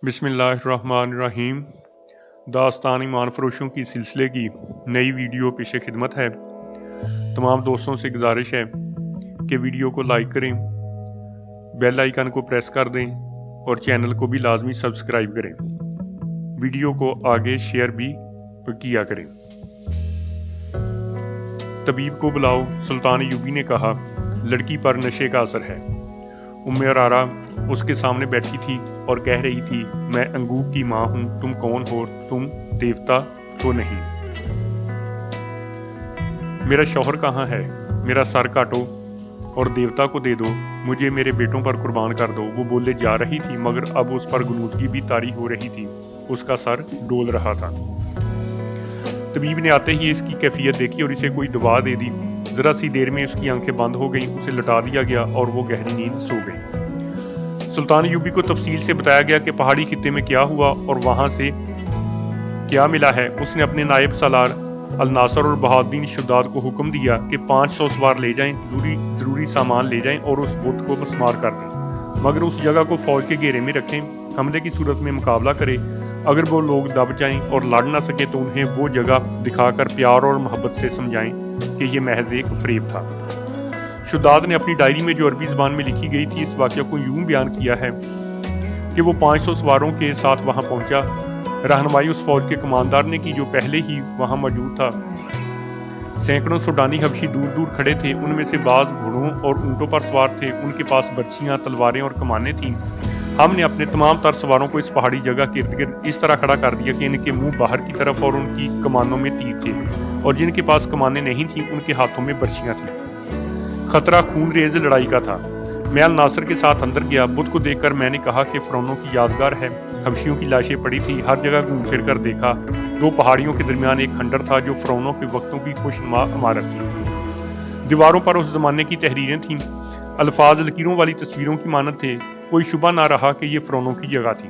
بسم اللہ الرحمن الرحیم۔ داستان ایمان فروشوں کی سلسلے کی نئی ویڈیو پیش خدمت ہے۔ تمام دوستوں سے گزارش ہے کہ ویڈیو کو لائک کریں، بیل آئیکن کو پریس کر دیں اور چینل کو بھی لازمی سبسکرائب کریں۔ ویڈیو کو آگے شیئر بھی کیا کریں۔ طبیب کو بلاؤ، سلطان ایوبی نے کہا۔ لڑکی پر نشے کا اثر ہے۔ ام ارارہ اس کے سامنے بیٹھی تھی اور کہہ رہی تھی، میں انگوب کی ماں ہوں، تم کون ہو؟ تم دیوتا تو نہیں؟ میرا شوہر کہاں ہے؟ میرا سر کاٹو اور دیوتا کو دے دو، مجھے میرے بیٹوں پر قربان کر دو۔ وہ بولے جا رہی تھی مگر اب اس پر غنودگی بھی طاری ہو رہی تھی، اس کا سر ڈول رہا تھا۔ طبیب نے آتے ہی اس کی کیفیت دیکھی اور اسے کوئی دوا دے دی۔ ذرا سی دیر میں اس کی آنکھیں بند ہو گئیں، اسے لٹا دیا گیا اور وہ گہری نیند سو گئی۔ سلطان ایوبی کو تفصیل سے بتایا گیا کہ پہاڑی خطے میں کیا ہوا اور وہاں سے کیا ملا ہے۔ اس نے اپنے نائب سالار الناصر اور بہادین شداد کو حکم دیا کہ 500 سوار لے جائیں، ضروری سامان لے جائیں اور اس بت کو مسمار کر دیں، مگر اس جگہ کو فوج کے گھیرے میں رکھیں، حملے کی صورت میں مقابلہ کرے۔ اگر وہ لوگ دب جائیں اور لڑ نہ سکے تو انہیں وہ جگہ دکھا کر پیار اور محبت سے سمجھائیں کہ یہ محض ایک فریب تھا۔ شداد نے اپنی ڈائری میں جو عربی زبان میں لکھی گئی تھی اس واقعہ کو یوں بیان کیا ہے کہ وہ 500 سواروں کے ساتھ وہاں پہنچا۔ رہنمائی اس فوج کے کماندار نے کی جو پہلے ہی وہاں موجود تھا۔ سینکڑوں سوڈانی حبشی دور دور کھڑے تھے، ان میں سے بعض گھوڑوں اور اونٹوں پر سوار تھے، ان کے پاس برچیاں، تلواریں اور کمانیں تھیں۔ ہم نے اپنے تمام تر سواروں کو اس پہاڑی جگہ کے ارد گرد اس طرح کھڑا کر دیا کہ ان کے منہ باہر کی طرف اور ان کی کمانوں میں تیر تھے، اور جن کے پاس کمانیں نہیں تھیں ان کے ہاتھوں میں برچیاں تھیں۔ خطرہ خون ریز لڑائی کا تھا۔ میں الناصر کے ساتھ اندر گیا۔ بت کو دیکھ کر میں نے کہا کہ فرعونوں کی یادگار ہے۔ حبشیوں کی لاشیں پڑی تھی، ہر جگہ گھوم پھر کر دیکھا۔ دو پہاڑیوں کے درمیان ایک کھنڈر تھا جو فرعونوں کے وقتوں کی خوشنما عمارت تھی۔ دیواروں پر اس زمانے کی تحریریں تھیں، الفاظ لکیروں والی تصویروں کی مانند تھے۔ کوئی شبہ نہ رہا کہ یہ فرعونوں کی جگہ تھی۔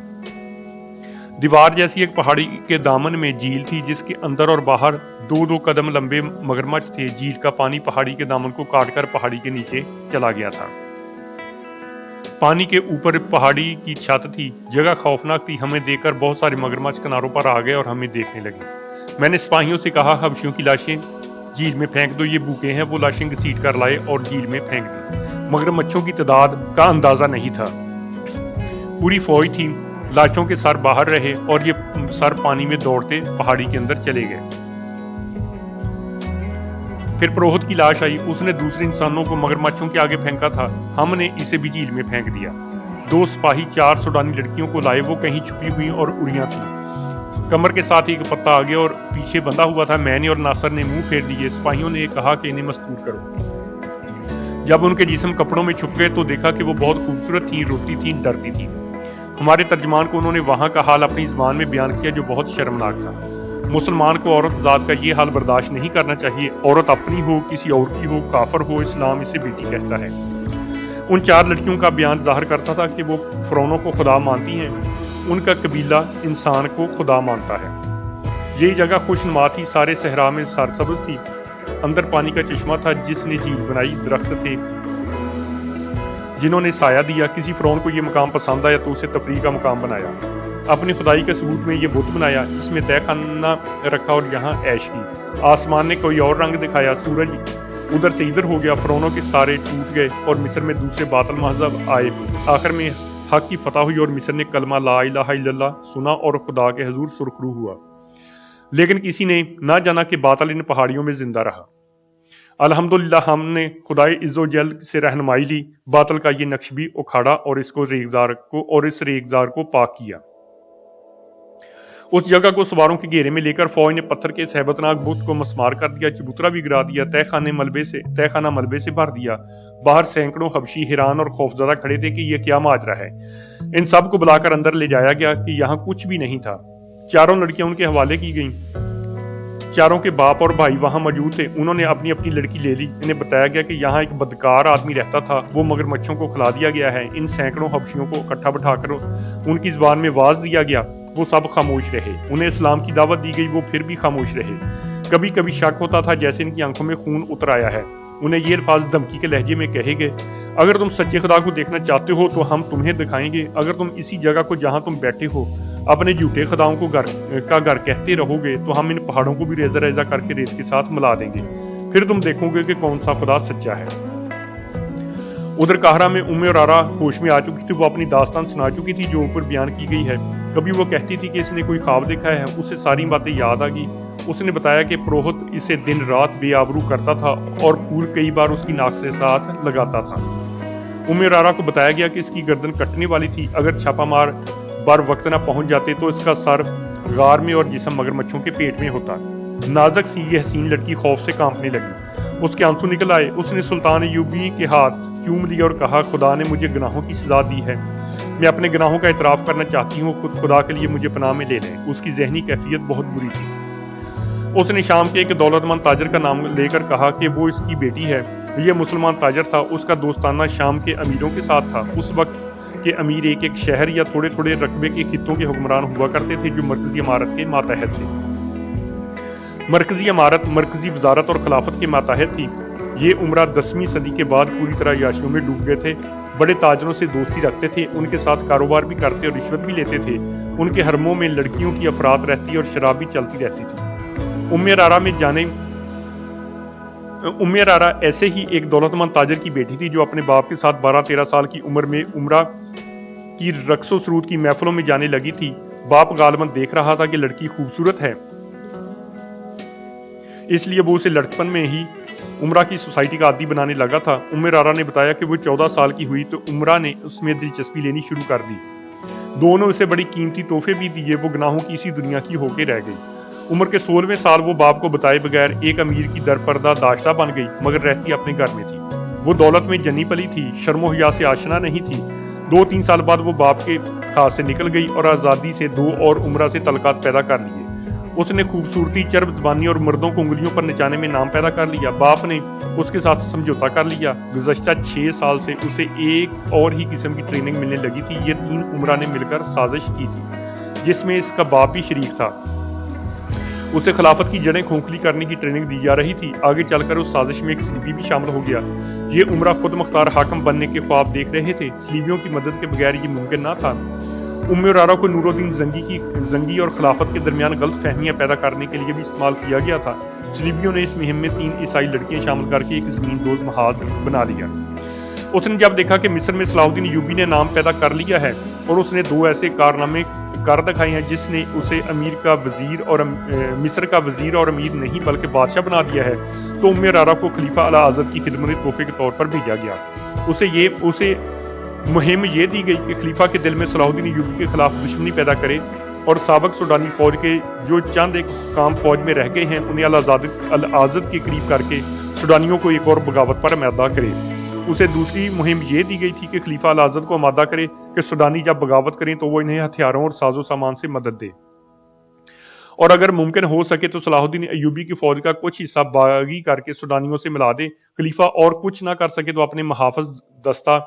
دیوار جیسی ایک پہاڑی کے دامن میں جھیل تھی جس کے اندر اور باہر 2-2 قدم لمبے مگرمچھ تھے۔ جھیل کا پانی پہاڑی کے دامن کو کاٹ کر پہاڑی کے نیچے چلا گیا تھا۔ پانی کے اوپر پہاڑی کی چھت تھی، جگہ خوفناک تھی۔ ہمیں دیکھ کر بہت سارے مگرمچھ کناروں پر آ گئے اور ہمیں دیکھنے لگے۔ میں نے سپاہیوں سے کہا، حبشیوں کی لاشیں جھیل میں پھینک دو، یہ بھوکے ہیں۔ وہ لاشیں گھسیٹ کر لائے اور جھیل میں پھینک دی۔ مگرمچھوں کی تعداد کا اندازہ نہیں تھا، پوری فوج تھی۔ لاشوں کے سر باہر رہے اور یہ سر پانی میں دوڑتے پہاڑی کے اندر چلے گئے۔ پھر پروہت کی لاش آئی، اس نے دوسرے انسانوں کو مگرمچھوں کے آگے پھینکا تھا، ہم نے اسے بھی جھیل میں پھینک دیا۔ 2 سپاہی 4 سوڈانی لڑکیوں کو لائے، وہ کہیں چھپی ہوئی اور اڑیاں تھیں۔ کمر کے ساتھ ایک پتا آگے اور پیچھے بندھا ہوا تھا۔ میں نے اور ناصر نے منہ پھیر لیے۔ سپاہیوں نے کہا کہ انہیں مستور کرو۔ جب ان کے جسم کپڑوں میں چھپ گئے تو دیکھا کہ وہ بہت خوبصورت تھیں، روتی تھیں، ڈرتی تھیں۔ ہمارے ترجمان کو انہوں نے وہاں کا حال اپنی زبان میں بیان کیا جو بہت شرمناک تھا۔ مسلمان کو عورت ذات کا یہ حال برداشت نہیں کرنا چاہیے، عورت اپنی ہو، کسی اور کی ہو، کافر ہو، اسلام اسے بیٹی کہتا ہے۔ ان 4 لڑکیوں کا بیان ظاہر کرتا تھا کہ وہ فرعونوں کو خدا مانتی ہیں، ان کا قبیلہ انسان کو خدا مانتا ہے۔ یہ جگہ خوشنما تھی، سارے صحرا میں سرسبز تھی، اندر پانی کا چشمہ تھا جس نے جھیل بنائی، درخت تھے جنہوں نے سایہ دیا۔ کسی فرعون کو یہ مقام پسند آیا تو اسے تفریح کا مقام بنایا، اپنی خدائی کے ثبوت میں یہ بت بنایا، اس میں تہ خانہ رکھا اور یہاں عیش کی۔ آسمان نے کوئی اور رنگ دکھایا، سورج ادھر سے ادھر ہو گیا، فرعونوں کے ستارے ٹوٹ گئے اور مصر میں دوسرے باطل مذہب آئے۔ آخر میں حق کی فتح ہوئی اور مصر نے کلمہ لا الہ الا اللہ سنا اور خدا کے حضور سرخرو ہوا، لیکن کسی نے نہ جانا کہ باطل ان پہاڑیوں میں زندہ رہا۔ الحمدللہ ہم نے خدائے عز و جل سے رہنمائی لی، باطل کا یہ نقش بھی اکھاڑا اور اس ریگزار کو پاک کیا۔ اس جگہ کو سواروں کے گھیرے میں لے کر فوج نے پتھر کے اس ہیبت ناک بت کو مسمار کر دیا، چبوترا بھی گرا دیا، تہ خانہ ملبے سے بھر دیا۔ باہر سینکڑوں حبشی حیران اور خوفزدہ کھڑے تھے کہ یہ کیا ماجرا ہے۔ ان سب کو بلا کر اندر لے جایا گیا کہ یہاں کچھ بھی نہیں تھا۔ 4 لڑکیاں ان کے حوالے کی گئیں۔ 4 کے باپ اور بھائی وہاں موجود تھے، انہوں نے اپنی اپنی لڑکی لے لی۔ انہیں بتایا گیا کہ یہاں ایک بدکار آدمی رہتا تھا، وہ مگرمچھوں کو کھلا دیا گیا ہے۔ ان سینکڑوں حبشیوں کو اکٹھا بٹھا کر ان کی زبان میں واز دیا گیا، وہ سب خاموش رہے۔ انہیں اسلام کی دعوت دی گئی، وہ پھر بھی خاموش رہے۔ کبھی کبھی شک ہوتا تھا جیسے ان کی آنکھوں میں خون اتر آیا ہے۔ انہیں یہ الفاظ دھمکی کے لہجے میں کہے گئے، اگر تم سچے خدا کو دیکھنا چاہتے ہو تو ہم تمہیں دکھائیں گے. اگر تم اسی جگہ کو جہاں تم بیٹھے ہو اپنے جھوٹے خداؤں کو گھر کہتے رہو گے تو ہم ان پہاڑوں کو بھی ریزہ ریزہ کر کے ریت کے ساتھ ملا دیں گے. پھر تم دیکھو گے کہ کون سا خدا سچا ہے. ادھر قاہرہ میں رارا ہوش میں آ چکی تھی. وہ اپنی داستان سنا چکی تھی جو اوپر بیان کی گئی ہے. کبھی وہ کہتی تھی کہ اس نے کوئی خواب دیکھا ہے. اسے ساری باتیں یاد آ گئی. اس نے بتایا کہ پروہت اسے دن رات بے آبرو کرتا تھا اور پھول کئی بار اس کی ناک سے ساتھ لگاتا تھا. رارا کو بتایا گیا کہ اس کی گردن کٹنے والی تھی. اگر چھاپا مار بر وقت نہ پہنچ جاتے تو اس کا سر غار میں اور جسم مگرمچھوں کے پیٹ میں ہوتا. نازک سی یہ حسین لڑکی خوف سے کانپنے لگی. اس کے آنسو نکل آئے. اس نے سلطان ایوبی کے ہاتھ چوم لیا اور کہا خدا نے مجھے گناہوں کی سزا دی ہے. میں اپنے گناہوں کا اعتراف کرنا چاہتی ہوں. خود خدا کے لیے مجھے پناہ میں لے لیں. اس کی ذہنی کیفیت بہت بری تھی. اس نے شام کے ایک دولت مند تاجر کا نام لے کر کہا کہ وہ اس کی بیٹی ہے. یہ مسلمان تاجر تھا. اس کا دوستانہ شام کے امیروں کے ساتھ تھا. اس وقت کے امیر ایک شہر یا تھوڑے تھوڑے رقبے کے خطوں کے حکمران ہوا کرتے تھے جو مرکزی عمارت کے ماتحت تھے. مرکزی عمارت مرکزی وزارت اور خلافت کے ماتحت تھی. یہ عمرہ 10ویں صدی کے بعد پوری طرح عیاشیوں میں ڈوب گئے تھے. بڑے تاجروں سے دوستی رکھتے تھے. ان کے ساتھ کاروبار بھی کرتے اور رشوت بھی لیتے تھے. ان کے حرموں میں لڑکیوں کی افراد رہتی اور شراب بھی چلتی رہتی تھی. ام رارا ایسے ہی ایک دولت مند تاجر کی بیٹی تھی جو اپنے باپ کے ساتھ 12-13 سال کی عمر میں عمرہ کی رقص و سرود کی محفلوں میں جانے لگی تھی. باپ غالباً دیکھ رہا تھا کہ لڑکی خوبصورت ہے, اس لیے وہ اسے لڑکپن میں ہی عمرہ کی سوسائٹی کا عادی بنانے لگا تھا. رارا نے بتایا کہ وہ 14 سال کی ہوئی تو عمرہ نے اس میں دلچسپی لینی شروع کر دی. دونوں اسے بڑی قیمتی تحفے بھی دیے. وہ گناہوں کی اسی دنیا کی ہو کے رہ گئی. عمر کے 16ویں سال وہ باپ کو بتائے بغیر ایک امیر کی در پردہ داشتہ بن گئی, مگر رہتی اپنے گھر میں تھی. وہ دولت میں جنی پلی تھی, شرم و حیا سے آشنا نہیں تھی. 2-3 سال بعد وہ باپ کے ہاتھ سے نکل گئی اور آزادی سے 2 اور عمرہ سے تعلقات پیدا کر لیے. اس نے خوبصورتی, چرب زبانی اور مردوں کو انگلیوں پر نچانے میں نام پیدا کر لیا. باپ نے اس کے ساتھ سمجھوتا کر لیا. گزشتہ 6 سال سے اسے ایک اور ہی قسم کی ٹریننگ ملنے لگی تھی. یہ 3 عمرہ نے مل کر سازش کی تھی جس میں اس کا باپ بھی شریک تھا. اسے خلافت کی جڑیں کھوکھلی کرنے کی ٹریننگ دی جا رہی تھی. آگے چل کر اس سازش میں ایک صلیبی بھی شامل ہو گیا. یہ عمرہ خود مختار حاکم بننے کے خواب دیکھ رہے تھے. صلیبیوں کی مدد کے بغیر یہ ممکن نہ تھا. رارا کو نور الدین زنگی اور خلافت کے درمیان غلط فہمیاں پیدا کرنے کے لیے بھی استعمال کیا گیا تھا. صلیبیوں نے اس مہم میں 3 عیسائی لڑکیاں شامل کر کے ایک زمین دوز محاذ بنا لیا. اس نے جب دیکھا کہ مصر میں صلاح الدین ایوبی نے نام پیدا کر لیا ہے اور اس نے 2 ایسے کارنامے کر دکھائے ہیں جس نے اسے مصر کا وزیر اور امیر نہیں بلکہ بادشاہ بنا دیا ہے, تو رارا کو خلیفہ اعلی حضرت کی خدمت تحفے کے طور پر بھیجا گیا. اسے مہم یہ دی گئی کہ خلیفہ کے دل میں صلاح الدین ایوبی کے خلاف دشمنی پیدا کرے اور سابق سوڈانی فوج کے جو چند ایک کام فوج میں رہ گئے ہیں انہیں الحضرت کے قریب کر کے سوڈانیوں کو ایک اور بغاوت پر آمادہ کرے. اسے دوسری مہم یہ دی گئی تھی کہ خلیفہ الحضرت کو آمادہ کرے کہ سوڈانی جب بغاوت کریں تو وہ انہیں ہتھیاروں اور ساز و سامان سے مدد دے, اور اگر ممکن ہو سکے تو صلاح الدین ایوبی کی فوج کا کچھ حصہ باغی کر کے سوڈانیوں سے ملا دے. خلیفہ اور کچھ نہ کر سکے تو اپنے محافظ دستہ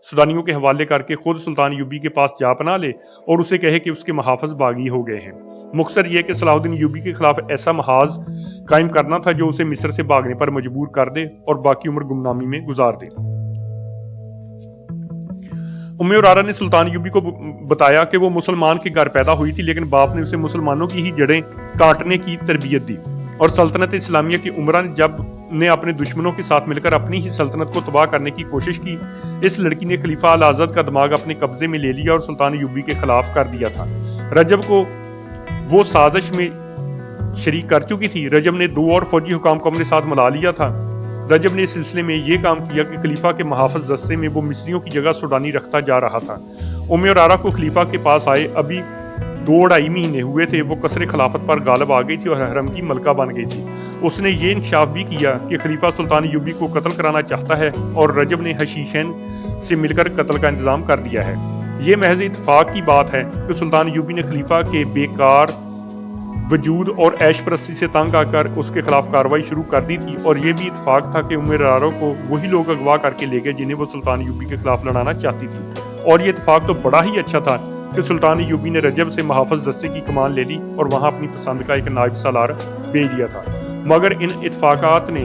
سوڈانیوں کے حوالے کر کے خود سلطان ایوبی کے پاس جا پنا لے اور اسے کہے کہ اس کے محافظ باغی ہو گئے ہیں. مختصر یہ کہ صلاح الدین ایوبی کے خلاف ایسا محاذ قائم کرنا تھا جو اسے مصر سے بھاگنے پر مجبور کر دے اور باقی عمر گمنامی میں گزار دے. رارا نے سلطان ایوبی کو بتایا کہ وہ مسلمان کے گھر پیدا ہوئی تھی, لیکن باپ نے اسے مسلمانوں کی ہی جڑیں کاٹنے کی تربیت دی. اور سلطنت اسلامیہ کی عمرہ نے اپنے دشمنوں کے ساتھ مل کر اپنی ہی سلطنت کو تباہ کرنے کی کوشش کی. اس لڑکی نے خلیفہ الحضرت کا دماغ اپنے قبضے میں لے لیا اور سلطان ایوبی کے خلاف کر دیا تھا. رجب کو وہ سازش میں شریک کر چکی تھی. رجب نے 2 اور فوجی حکام کو اپنے ساتھ ملا لیا تھا. رجب نے اس سلسلے میں یہ کام کیا کہ خلیفہ کے محافظ دستے میں وہ مصریوں کی جگہ سوڈانی رکھتا جا رہا تھا. رارا کو خلیفہ کے پاس آئے ابھی 2-2.5 مہینے ہوئے تھے. وہ قصر خلافت پر غالب آ گئی تھی اور حرم کی ملکہ بن گئی تھی. اس نے یہ انکشاف بھی کیا کہ خلیفہ سلطان ایوبی کو قتل کرانا چاہتا ہے اور رجب نے حشیشین سے مل کر قتل کا انتظام کر دیا ہے. یہ محض اتفاق کی بات ہے کہ سلطان ایوبی نے خلیفہ کے بیکار وجود اور عیش پرستی سے تنگ آ کر اس کے خلاف کارروائی شروع کر دی تھی, اور یہ بھی اتفاق تھا کہ رارا کو وہی لوگ اغوا کر کے لے گئے جنہیں وہ سلطان ایوبی کے خلاف لڑانا چاہتی تھی. اور یہ اتفاق تو بڑا ہی اچھا تھا کہ سلطان ایوبی نے رجب سے محافظ دستے کی کمان لے لی اور وہاں اپنی پسند کا ایک نائب سالار بھیج دیا تھا. مگر ان اتفاقات نے